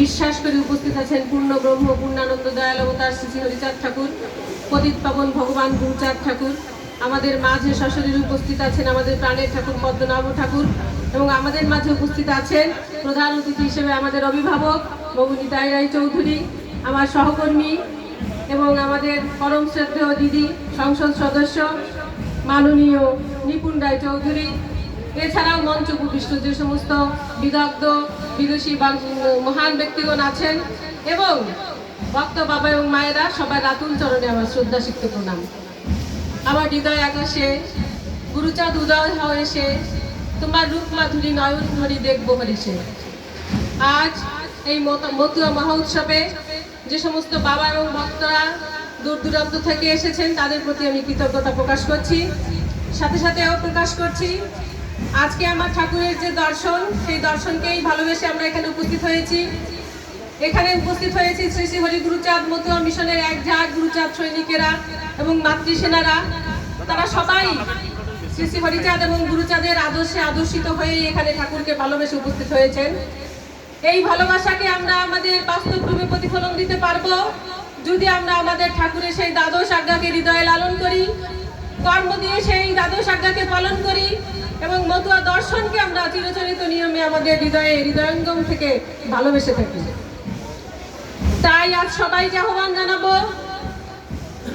বিশ্বাস করে উপস্থিত আছেন পূর্ণ ব্রহ্ম পূর্ণানন্দ দয়াল অবতার শ্রী হরিচাঁদ ঠাকুর, পতিত পাবন ভগবান গুরুচাঁদ ঠাকুর। আমাদের মাঝে সশরীরে উপস্থিত আছেন আমাদের প্রাণের ঠাকুর পদ্মনাভ ঠাকুর, এবং আমাদের মাঝে উপস্থিত আছেন প্রধান অতিথি হিসেবে আমাদের অভিভাবক বাবু নিতাই রায় চৌধুরী, আমার সহকর্মী এবং আমাদের পরম শ্রদ্ধেয় দিদি সংসদ সদস্য মাননীয় নিপুণ রায় চৌধুরী। এছাড়াও মঞ্চ উপবিষ্ট যে সমস্ত বিদগ্ধ বিদুষী মহান ব্যক্তিগণ আছেন এবং ভক্ত বাবা এবং মায়েরা, সবাই রাতুল চরণে আমার শ্রদ্ধা সিক্ত প্রণাম। আমার হৃদয় আকাশে গুরুচাঁদ উদয় হয়েছে, তোমার রূপ মাধুরী নয়ন ধরি দেখবো হরিষে। আজ এই মতুয়া মহা উৎসবে যে সমস্ত বাবা এবং ভক্তরা দূর দূরান্ত থেকে এসেছেন তাদের প্রতি আমি কৃতজ্ঞতা প্রকাশ করছি। সাথে সাথেও প্রকাশ করছি আজকে আমার ঠাকুরের যে দর্শন, সেই দর্শনকেই ভালোবেসে আমরা এখানে উপস্থিত হয়েছি। এখানে উপস্থিত হয়েছি শ্রী শ্রী হরি গুরুচাঁদ মতুয়া মিশনের এক ঝাঁক গুরুচাঁদ সৈনিকেরা এবং মাতৃসেনারা। তারা সবাই শ্রী শ্রী হরিচাঁদ এবং গুরুচাঁদের আদর্শে আদর্শিত হয়ে এখানে ঠাকুরকে ভালোবেসে উপস্থিত হয়েছেন। এই ভালোবাসাকে আমরা আমাদের বাস্তব রূপে প্রতিফলন দিতে পারবো যদি আমরা আমাদের ঠাকুরের সেই দ্বাদশ আজ্ঞাকে হৃদয়ে লালন করি, কর্ম দিয়ে সেই দ্বাদশ আজ্ঞাকে পালন করি এবং মতুয়া দর্শনকে আমরা চিরচরিত নিয়মে আমাদের হৃদয়ঙ্গম থেকে ভালোবেসে থাকি। তাই আজ সবাইকে আহ্বান জানাবো,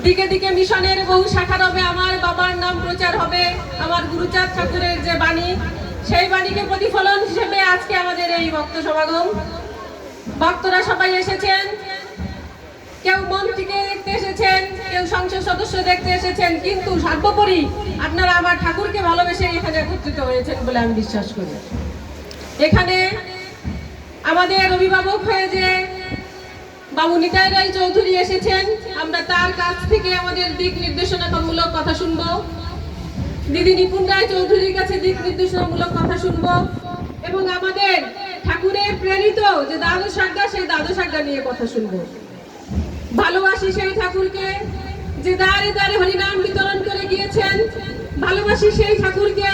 দিকে দিকে মিশনের বহু শাখা হবে, আমার বাবার নাম প্রচার হবে। আমার গুরুচাঁদ ঠাকুরের যে বাণী, সেই বাণীকে প্রতিফলন হিসেবে আজকে আমাদের এই ভক্ত সমাগম। ভক্তরা সবাই এসেছেন, কেউ মন্ত্রীকে দেখতে এসেছেন, কেউ সংসদ সদস্য দেখতে এসেছেন, কিন্তু সর্বোপরি আপনারা আমার ঠাকুরকে ভালোবেসে এখানে একত্রিত হয়েছেন বলে আমি বিশ্বাস করি। এখানে আমাদের অভিভাবক হয়ে যে বাবু নিতাই রায় চৌধুরী এসেছেন, আমরা তার কাছ থেকে আমাদের দিক নির্দেশনামূলক কথা শুনবো। দিদি নিপুণ রায় চৌধুরীর কাছে দিক নির্দেশনামূলক কথা শুনবো এবং আমাদের ঠাকুরের প্রেরিত যে দ্বাদশ আজ্ঞা, সেই দ্বাদশ আজ্ঞা নিয়ে কথা শুনবো। ভালোবাসি সেই ঠাকুরকে যে দ্বারে দ্বারে হরিনাম বিতরণ করে গিয়েছেন, ভালোবাসি সেই ঠাকুরকে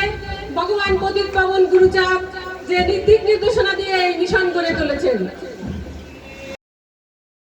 ভগবান পতিত পাবন গুরুচাঁদ যে দিক নির্দেশনা দিয়ে এই মিশন করে চলেছেন।